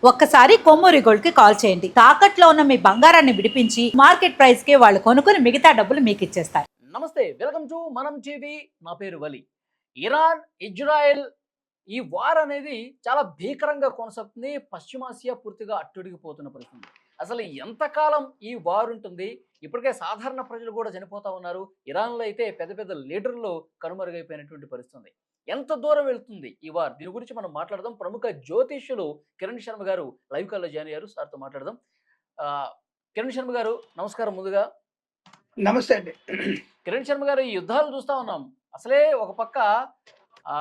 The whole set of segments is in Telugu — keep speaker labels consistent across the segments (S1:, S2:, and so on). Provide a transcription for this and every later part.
S1: ఒక్కసారి కొమ్మూరి గోల్డ్ కి కాల్ చేయండి. తాకట్లో ఉన్న మీ బంగారాన్ని విడిపించి మార్కెట్ ప్రైస్ కి వాళ్ళు కొనుక్కుని మిగతా డబ్బులు మీకు ఇచ్చేస్తారు.
S2: నమస్తే, వెల్కమ్ టు మనం టీవీ. నా పేరు వలి. ఇరాన్ ఇజ్రాయెల్ ఈ వార్ అనేది చాలా భీకరంగా కొనసాగుతుంది. పశ్చిమాసియా పూర్తిగా అట్టుడిగిపోతున్న పరిస్థితి. అసలు ఎంతకాలం ఈ వార్ ఉంటుంది? ఇప్పటికే సాధారణ ప్రజలు కూడా చనిపోతా ఉన్నారు. ఇరాన్లో అయితే పెద్ద పెద్ద లీడర్లు కనుమరుగైపోయినటువంటి పరిస్థితి. ఎంత దూరం వెళ్తుంది ఈ వార్? దీని గురించి మనం మాట్లాడదాం. ప్రముఖ జ్యోతిష్యులు కిరణ్ శర్మ గారు లైవ్ కాల్లో జాయిన్ అయ్యారు. సార్తో మాట్లాడదాం. ఆ, కిరణ్ శర్మ గారు నమస్కారం. ముందుగా
S3: నమస్తే అండి.
S2: కిరణ్ శర్మ గారు, ఈ యుద్ధాలు చూస్తా ఉన్నాం. అసలే ఒక పక్క ఆ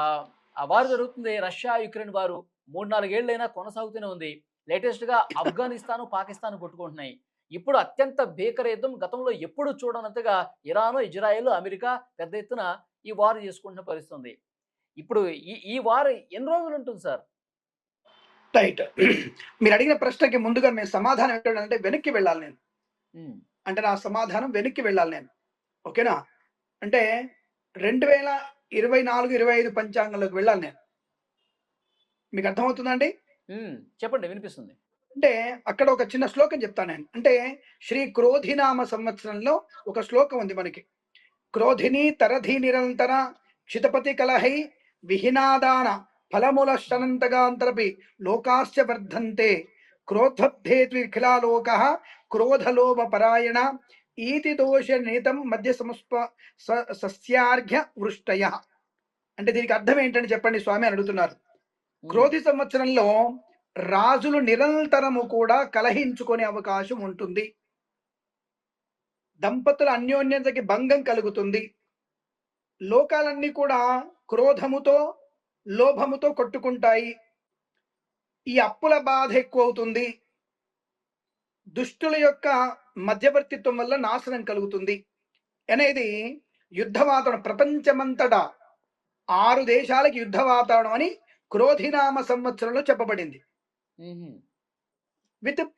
S2: ఆ వారు జరుగుతుంది. రష్యా యుక్రెయిన్ వారు 3-4 ఏళ్ళైనా కొనసాగుతూనే ఉంది. లేటెస్ట్ గా ఆఫ్ఘనిస్తాన్ పాకిస్తాన్ కొట్టుకుంటున్నాయి. ఇప్పుడు అత్యంత భీకర యుద్ధం, గతంలో ఎప్పుడు చూడనంతగా ఇరాన్ ఇజ్రాయెల్ అమెరికా పెద్ద ఎత్తున ఈ వార్ చేసుకుంటున్న పరిస్థితి ఉంది. ఇప్పుడు ఈ ఈ వార్ ఎన్ని రోజులు ఉంటుంది సార్?
S3: రైట్. మీరు అడిగిన ప్రశ్నకి ముందుగా మేము సమాధానం ఏంటంటే వెనక్కి వెళ్ళాలి నేను. అంటే నా సమాధానం వెనక్కి వెళ్ళాలి నేను. ఓకేనా? అంటే 2024-25 పంచాంగంలోకి వెళ్ళాలి నేను. మీకు అర్థమవుతుందండి?
S2: చెప్పండి, వినిపిస్తుంది.
S3: అంటే అక్కడ ఒక చిన్న శ్లోకం చెప్తాను నేను. అంటే శ్రీ క్రోధినామ సంవత్సరంలో ఒక శ్లోకం ఉంది మనకి. క్రోధిని తరధి నిరంతర క్షితపతి కలహై విహినాదాన ఫలములశనంతగాంతరపి లోకాశ్చ వర్ధంతే క్రోధబ్ధేత్విఖిలా లోకః క్రోధలోభ పరాయణ ఈతి దోష నేతం మధ్య సస్యార్ఘ్య వృష్టయ. అంటే దీనికి అర్థం ఏంటని చెప్పండి స్వామి అని అడుగుతున్నారు. క్రోధి సంవత్సరంలో రాజులు నిరంతరము కూడా కలహించుకునే అవకాశం ఉంటుంది. దంపతుల అన్యోన్యతకి భంగం కలుగుతుంది. లోకాలన్నీ కూడా క్రోధముతో లోభముతో కొట్టుకుంటాయి. ఈ అప్పుల బాధ ఎక్కువ అవుతుంది. దుష్టుల యొక్క మధ్యవర్తిత్వం వల్ల నాశనం కలుగుతుంది అనేది యుద్ధ వాతావరణం. ప్రపంచమంతటా 6 దేశాలకి యుద్ధ వాతావరణం అని క్రోధినామ సంవత్సరంలో చెప్పబడింది.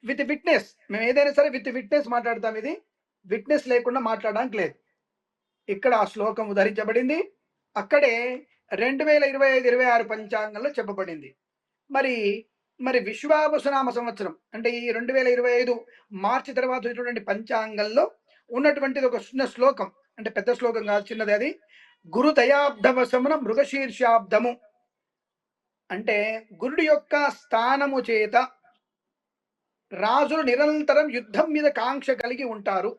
S3: With witness. మేము ఏదైనా సరే విత్ విట్నెస్ మాట్లాడతాం. ఇది విట్నెస్ లేకుండా మాట్లాడడానికి లేదు. ఇక్కడ ఆ శ్లోకం ఉదహరించబడింది. అక్కడే 2025-26 పంచాంగంలో చెప్పబడింది. మరి విశ్వావసునామ సంవత్సరం అంటే ఈ 2025 మార్చి తర్వాత వచ్చినటువంటి పంచాంగంలో ఉన్నటువంటిది ఒక చిన్న శ్లోకం. అంటే పెద్ద శ్లోకం కాదు, చిన్నది. అది గురు దయాబ్దవశమున మృగశీర్షాబ్దము. అంటే గురుడి యొక్క స్థానము చేత రాజులు నిరంతరం యుద్ధం మీద కాంక్ష కలిగి ఉంటారు.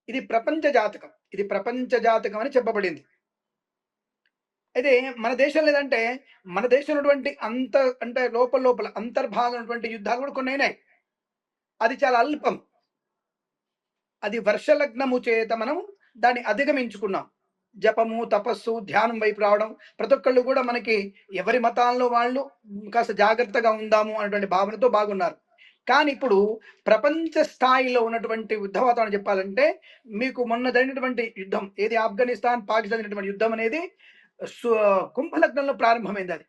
S3: ఇది ప్రపంచ జాతకం. ఇది ప్రపంచ జాతకం అని చెప్పబడింది. అయితే మన దేశం లేదంటే మన దేశం ఉన్నటువంటి అంటే లోపల అంతర్భాగం ఉన్నటువంటి యుద్ధాలు కూడా కొన్ని అయినాయి. అది చాలా అల్పం. అది వర్షలగ్నము చేత మనం దాన్ని అధిగమించుకున్నాం. జపము తపస్సు ధ్యానం వైపు రావడం, ప్రతి ఒక్కళ్ళు కూడా మనకి ఎవరి మతాల్లో వాళ్ళు కాస్త జాగ్రత్తగా ఉందాము అనేటువంటి భావనతో బాగున్నారు. కానీ ఇప్పుడు ప్రపంచ స్థాయిలో ఉన్నటువంటి యుద్ధ వాతావరణం చెప్పాలంటే మీకు మొన్న జరిగినటువంటి యుద్ధం ఏది, ఆఫ్ఘనిస్తాన్ పాకిస్తాన్ జరిగినటువంటి యుద్ధం అనేది కుంభలగ్నంలో ప్రారంభమైంది. అది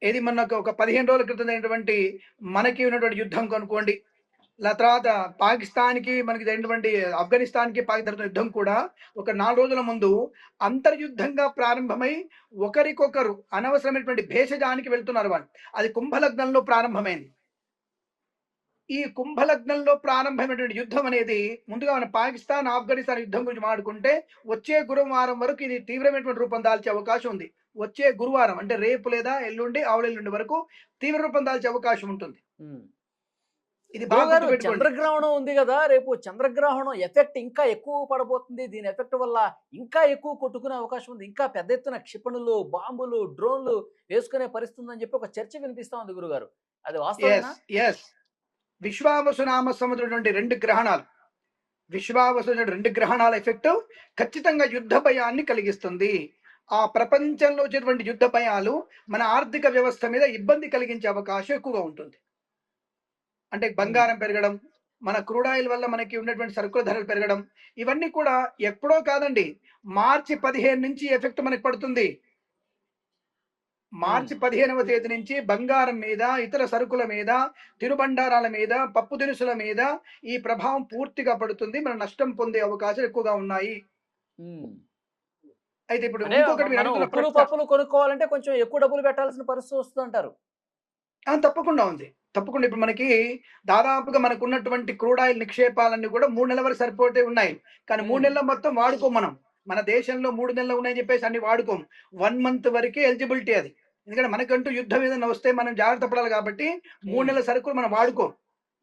S3: ఏది మొన్న ఒక 15 రోజుల క్రితం జరిగినటువంటి మనకి ఉన్నటువంటి యుద్ధం కనుక్కోండి. తర్వాత పాకిస్తాన్కి మనకి జరిగినటువంటి ఆఫ్ఘనిస్తాన్కి పాకిస్తాన్ యుద్ధం కూడా ఒక 4 రోజుల ముందు అంతర్యుద్ధంగా ప్రారంభమై ఒకరికొకరు అనవసరమైనటువంటి భేషజానికి వెళ్తున్నారు వాళ్ళు. అది కుంభలగ్నంలో ప్రారంభమైంది. ఈ కుంభలగ్నంలో ప్రారంభమైనటువంటి యుద్ధం అనేది ముందుగా మన పాకిస్తాన్ ఆఫ్ఘనిస్తాన్ యుద్ధం గురించి మాట్లాడుకుంటే వచ్చే గురువారం వరకు ఇది తీవ్రమైనటువంటి రూపం దాల్చే అవకాశం ఉంది. వచ్చే గురువారం అంటే రేపు లేదా ఎల్లుండి ఆవులెల్లుండి వరకు తీవ్ర రూపం దాల్చే అవకాశం ఉంటుంది. ఇది బాగా
S2: చంద్రగ్రహణం ఉంది కదా, రేపు చంద్రగ్రహణం ఎఫెక్ట్ ఇంకా ఎక్కువ పడబోతుంది. దీని ఎఫెక్ట్ వల్ల ఇంకా ఎక్కువ కొట్టుకునే అవకాశం ఉంది. ఇంకా పెద్ద ఎత్తున క్షిపణులు బాంబులు డ్రోన్లు వేసుకునే పరిస్థితి ఉందని చెప్పి ఒక చర్చ వినిపిస్తా ఉంది గురుగారు. అది వాస్తవేనా?
S3: విశ్వావసునామ సంవత్సరం 2 గ్రహణాలు, విశ్వావసు 2 గ్రహణాల ఎఫెక్ట్ ఖచ్చితంగా యుద్ధ భయాన్ని కలిగిస్తుంది. ఆ ప్రపంచంలో వచ్చేటువంటి యుద్ధ భయాలు మన ఆర్థిక వ్యవస్థ మీద ఇబ్బంది కలిగించే అవకాశం ఎక్కువగా ఉంటుంది. అంటే బంగారం పెరగడం, మన క్రూడ్ ఆయిల్ వల్ల మనకి ఉన్నటువంటి సరుకుల ధరలు పెరగడం, ఇవన్నీ కూడా ఎప్పుడో కాదండి, మార్చి 15 నుంచి ఎఫెక్ట్ మనకి పడుతుంది. మార్చి 15వ తేదీ నుంచి బంగారం మీద, ఇతర సరుకుల మీద, తినుబండారాల మీద, పప్పు దినుసుల మీద ఈ ప్రభావం పూర్తిగా పడుతుంది. మనం నష్టం పొందే అవకాశాలు ఎక్కువగా ఉన్నాయి. అయితే ఇప్పుడు ఇంకొకటి
S2: పప్పులు కొనుక్కోవాలంటే కొంచెం ఎక్కువ డబ్బులు పెట్టాల్సిన పరిస్థితి వస్తుంది అంటారు.
S3: తప్పకుండా ఉంది. తప్పకుండా ఇప్పుడు మనకి దాదాపుగా మనకున్నటువంటి క్రూడ్ ఆయిల్ నిక్షేపాలన్నీ కూడా 3 నెలల వరకు సరిపోతే ఉన్నాయి. కానీ 3
S2: హ్మ్.
S3: నెలలు మొత్తం వాడుకోం మనం. మన దేశంలో 3 నెలలు ఉన్నాయని చెప్పేసి అన్ని వాడుకోం. 1 మంత్ వరకే ఎలిజిబిలిటీ అది. ఎందుకంటే మనకంటూ యుద్ధం ఏదైనా వస్తే మనం జాగ్రత్త పడాలి కాబట్టి 3
S2: హ్మ్.
S3: నెలల సరుకులు మనం వాడుకోం.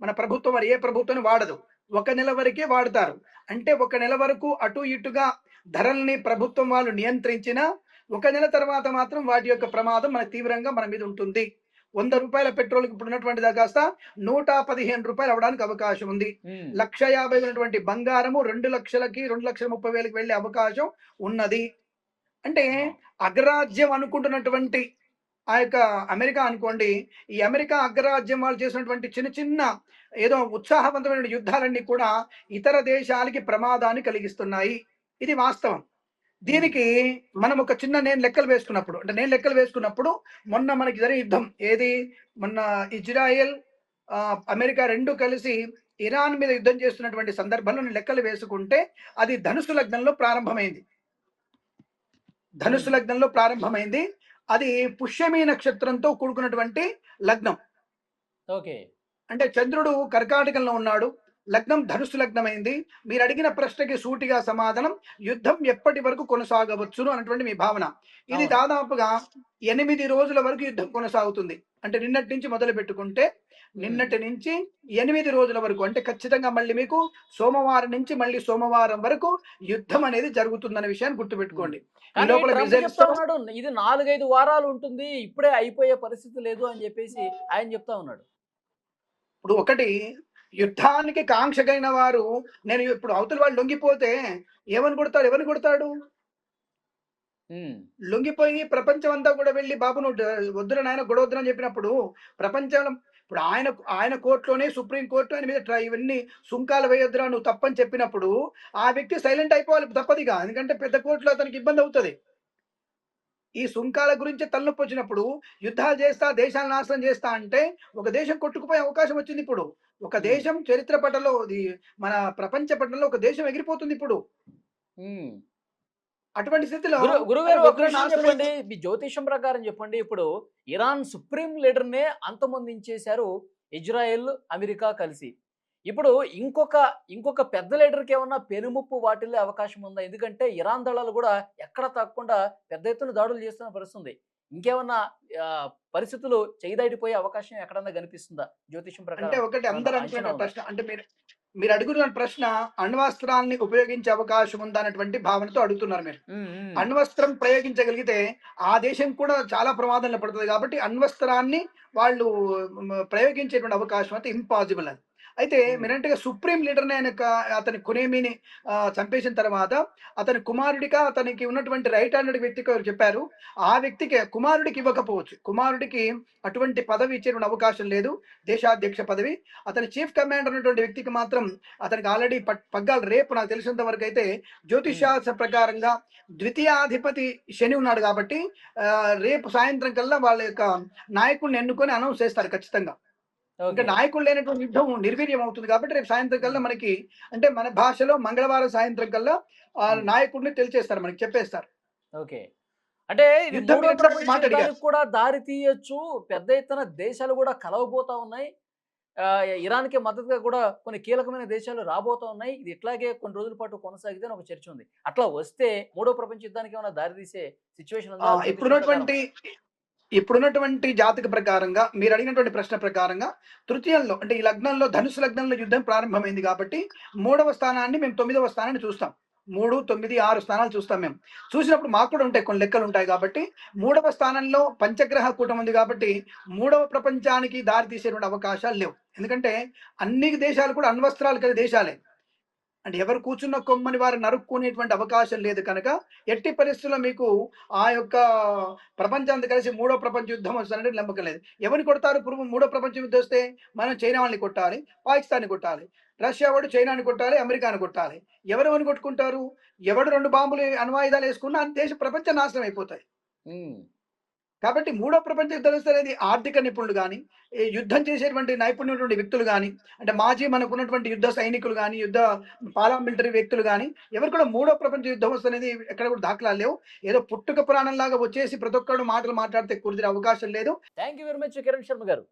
S3: మన ప్రభుత్వం మరి ఏ ప్రభుత్వం వాడదు. 1 నెల వరకే వాడతారు. అంటే 1 నెల వరకు అటు ఇటుగా ధరల్ని ప్రభుత్వం వాళ్ళు నియంత్రించినా, 1 నెల తర్వాత మాత్రం వాటి యొక్క ప్రమాదం మనకు తీవ్రంగా మన మీద ఉంటుంది. రూ. 100 పెట్రోల్‌కి ఇప్పుడున్నటువంటిది కాస్త రూ. 115 అవ్వడానికి అవకాశం ఉంది.
S2: హ్మ్.
S3: 1,50,000 ఉన్నటువంటి బంగారము 2,00,000కి, 2,30,000కి వెళ్ళే అవకాశం ఉన్నది. అంటే
S2: ఆహా!
S3: అగ్రరాజ్యం అనుకుంటున్నటువంటి ఆ యొక్క అమెరికా అనుకోండి, ఈ అమెరికా అగ్రరాజ్యం వాళ్ళు చేసినటువంటి చిన్న చిన్న ఏదో ఉత్సాహవంతమైన యుద్ధాలన్నీ కూడా ఇతర దేశాలకి ప్రమాదాన్ని కలిగిస్తున్నాయి. ఇది వాస్తవం.
S2: హ్మ్.
S3: దీనికి మనం ఒక చిన్న నేను లెక్కలు వేసుకున్నప్పుడు అంటే నేను లెక్కలు వేసుకున్నప్పుడు మొన్న మనకి జరిగిన యుద్ధం ఏది? మొన్న ఇజ్రాయెల్ అమెరికా 2 కలిసి ఇరాన్ మీద యుద్ధం చేస్తున్నటువంటి సందర్భంలో నేను లెక్కలు వేసుకుంటే అది ధనుస్సు లగ్నంలో ప్రారంభమైంది. ధనుస్సు
S2: హ్మ్.
S3: లగ్నంలో ప్రారంభమైంది. అది పుష్యమి నక్షత్రంతో కూడుకున్నటువంటి లగ్నం.
S2: ఓకే.
S3: అంటే చంద్రుడు కర్కాటకంలో ఉన్నాడు. లగ్నం ధనుస్సు లగ్నమైంది. మీరడిగిన ప్రశ్నకి సూటిగా సమాధానం యుద్ధం ఎప్పటి వరకు కొనసాగవచ్చును అన్నటువంటి మీ భావన. ఇది
S2: అవును.
S3: దాదాపుగా 8 రోజుల వరకు యుద్ధం కొనసాగుతుంది. అంటే నిన్నటి నుంచి మొదలుపెట్టుకుంటే,
S2: హ్మ్.
S3: నిన్నటి నుంచి 8 రోజుల వరకు అంటే ఖచ్చితంగా మళ్ళీ మీకు సోమవారం నుంచి మళ్ళీ సోమవారం వరకు యుద్ధం అనేది జరుగుతుందన్న విషయాన్ని
S2: హ్మ్.
S3: గుర్తుపెట్టుకోండి. ఈ
S2: కానీ
S3: లోపల
S2: ట్రంప్ చెప్తా
S3: మిసైల్స్‌తో
S2: ఉన్నాడు. ఇది 4, 5 వారాలు ఉంటుంది. ఇప్పుడే అయిపోయే పరిస్థితి లేదు అని జెప్పేసి ఆయన చెప్తా ఉన్నాడు.
S3: ఇప్పుడు ఒకటి యుద్ధానికి కాంక్ష కలిగిన వారు నేను ఇప్పుడు అవతల వాళ్ళు లొంగిపోతే ఏమని కొడతాడు? ఎవరిని కొడతాడు?
S2: హ్మ్.
S3: లొంగిపోయి ప్రపంచం అంతా కూడా వెళ్లి బాబు నువ్వు వద్దురా నాయన గొడవద్దురా అని చెప్పినప్పుడు ప్రపంచంలో ఇప్పుడు ఆయన ఆయన కోర్టులోనే సుప్రీం కోర్టు ఆయన మీద ఇవన్నీ సుంకాలు వేయొద్దురా నువ్వు తప్పని చెప్పినప్పుడు ఆ వ్యక్తి సైలెంట్ అయిపోవాలి తప్పదిగా. ఎందుకంటే పెద్ద కోర్టులో అతనికి ఇబ్బంది అవుతది. ఈ సుంకాల గురించి తలనొప్పి వచ్చినప్పుడు యుద్ధాలు చేస్తా, దేశాలను నాశనం చేస్తా అంటే ఒక దేశం కొట్టుకుపోయే అవకాశం వచ్చిందిప్పుడు. ఒక
S2: హ్మ్.
S3: దేశం చరిత్ర పటంలో మన ప్రపంచ పటంలో ఒక దేశం ఎగిరిపోతుందిప్పుడు.
S2: హ్మ్.
S3: అటువంటి స్థితిలో అరే
S2: గురువుగారు ఒక
S3: వద్దురా
S2: విషయం
S3: నాశనం
S2: చెప్పండి. మీ జ్యోతిష్యం ప్రకారం చెప్పండి. ఇప్పుడు ఇరాన్ సుప్రీం లీడర్‌నే అంతమొందించేశారు ఇజ్రాయెల్, అమెరికా కలిసి. ఇప్పుడు ఇంకొక ఇంకొక పెద్ద లీడర్‌కి ఏమన్నా పెనుముప్పు వాటిల్లే అవకాశం ఉందా? ఎందుకంటే ఇరాన్ దళాలు గూడా ఎక్కడ తగ్గకుండా పెద్ద ఎత్తున దాడులు చేస్తున్న పరిస్థితుంది. ఇంకేమన్నా పరిస్థితులు చెయ్యి దాటిపోయే అవకాశం ఎక్కడన్నా కనిపిస్తుందా? జ్యోతిష్యం
S3: అంటే
S2: ప్రకారం
S3: ఒకటి
S2: ఏమన్నా
S3: అందరూ
S2: అంచనా
S3: అనుకునే
S2: ఉందా?
S3: ప్రశ్న అంటే మీరు మీరు అడుగుతున్న ప్రశ్న అణ్వస్త్రాల్ని ఉపయోగించే అవకాశం ఉందా అన్నటువంటి భావనతో అడుగుతున్నారు మీరు.
S2: హ్మ్. హ్మ్.
S3: అణ్వస్త్రం ప్రయోగించగలిగితే ఆ దేశం కూడా చాలా ప్రమాదంలో పడుతది కాబట్టి అణ్వస్త్రాన్ని వాళ్ళు ప్రయోగించేటువంటి అవకాశం అయితే ఇంపాసిబుల్ అది. అయితే
S2: హ్మ్.
S3: మీరంటేగా సుప్రీం లీడర్‌ని అతని ఖునేమిని చంపేసిన తర్వాత అతని కుమారుడిగా అతనికి ఉన్నటువంటి రైట్ హ్యాండెడ్ వ్యక్తికి ఎవరు చెప్పారు. ఆ వ్యక్తికి కుమారుడికి ఇవ్వకపోవచ్చు. కుమారుడికి అటువంటి పదవి ఇచ్చేటువంటి అవకాశం లేదు. దేశాధ్యక్ష పదవి. అతని చీఫ్ కమాండర్ ఉన్నటువంటి వ్యక్తికి మాత్రం అతనికి ఆల్రెడీ పగ్గాలు రేపు నాకు తెలిసినంత వరకైతే
S2: హ్మ్.
S3: జ్యోతిష్శాస్త్ర ప్రకారంగా ద్వితీయాధిపతి శని ఉన్నాడు కాబట్టి రేపు సాయంత్రం కల్లా వాళ్ళ యొక్క నాయకుడిని ఎన్నుకొని అనౌన్స్ చేస్తారు ఖచ్చితంగా. ఇంకా
S2: ఓకే.
S3: నాయకుడు లేనటువంటి యుద్ధం నిర్వీర్యం అవుతుంది కాబట్టి రేపు సాయంత్రం కల్లా
S2: హ్మ్.
S3: మనకి అంటే మన భాషలో మంగళవారం సాయంత్రం కల్లా
S2: హ్మ్.
S3: నాయకుడిని తెలిచేస్తారు మనకి చెప్పేస్తారు.
S2: ఓకే. అంటే ఇది
S3: యుద్ధం
S2: మూడో
S3: మీద కూడా
S2: ప్రపంచ
S3: మాట అడిగారు.
S2: యుద్ధానికి కూడా దారి తీయొచ్చు. పెద్ద ఎత్తున దేశాలు గూడా కలవబోతా ఉన్నాయి. ఇరాన్‌కి మద్దతుగా కూడా కొన్ని కీలకమైన దేశాలు రాబోతా ఉన్నాయి. ఇది ఇట్లాగే కొన్ని రోజుల పాటు కొనసాగితే అని ఒక చర్చ ఉంది. అట్లా వస్తే మూడో ప్రపంచ యుద్ధానికి ఏమైనా దారి తీసే సిట్యుయేషన్ ఉందా జ్యోతిష్యం ప్రకారం?
S3: ఇప్పుడున్నటువంటి జాతక ప్రకారంగా మీరడిగినటువంటి ప్రశ్న ప్రకారంగా తృతీయంలో అంటే ఈ లగ్నంలో ధనుసు లగ్నంలో యుద్ధం ప్రారంభమైంది కాబట్టి మూడవ స్థానాన్ని మేము 9వ స్థానాన్ని చూస్తాం. 3, 9, 6 స్థానాలు చూస్తాం మేము. చూసినప్పుడు మాకు కూడా ఉంటాయి కొన్ని లెక్కలుంటాయి కాబట్టి మూడవ స్థానంలో పంచగ్రహ కూటమి ఉంది కాబట్టి మూడవ ప్రపంచానికి దారి తీసేటువంటి అవకాశాలు లేవు. ఎందుకంటే అన్ని దేశాలు కూడా అణ్వస్త్రాలు కలిగిన దేశాలే. అంటే ఎవరు కూర్చున్న కొమ్మని వారు నరుక్కునేటువంటి అవకాశం లేదు కనుక, ఎట్టి పరిస్థితుల్లో మీకు ఆ యొక్క ప్రపంచమంతా కలిసి మూడో ప్రపంచ యుద్ధం వస్తదంటే నమ్మకం లేదు. ఎవరిని కొడతారు ఇప్పుడు మూడో ప్రపంచ యుద్ధం వస్తే? మనం చైనా వాళ్ళని కొట్టాలి, పాకిస్తాన్‌ని కొట్టాలి. రష్యా వాడు చైనాని కొట్టాలి, అమెరికాని కొట్టాలి. ఎవరెవరిని కొట్టుకుంటారు? ఎవడు 2 బాంబులు అణ్వాయుధాలు యేసుకున్నా దేశం ప్రపంచం నాశనం అయిపోతాయి.
S2: హ్మ్.
S3: కాబట్టి మూడో ప్రపంచ యుద్ధం వస్తే అనేది ఆర్థిక నిపుణులు కానీ, ఈ యుద్ధం చేసేటువంటి నైపుణ్యం ఉన్నటువంటి వ్యక్తులు కానీ, అంటే మాజీ మనకున్నటువంటి యుద్ధ సైనికులు కానీ, యుద్ధ పారామిలిటరీ వ్యక్తులు కానీ, ఎవరు కూడా మూడో ప్రపంచ యుద్ధం వస్తనేది ఎక్కడ కూడా దాఖలాలు లేవు. ఏదో పుట్టుక పురాణంలాగా వచ్చేసి ప్రతి ఒక్కడు మాటలు మాట్లాడితే కుదిరే అవకాశం లేదు.
S2: Thank you very much Kiran Sharma గారు.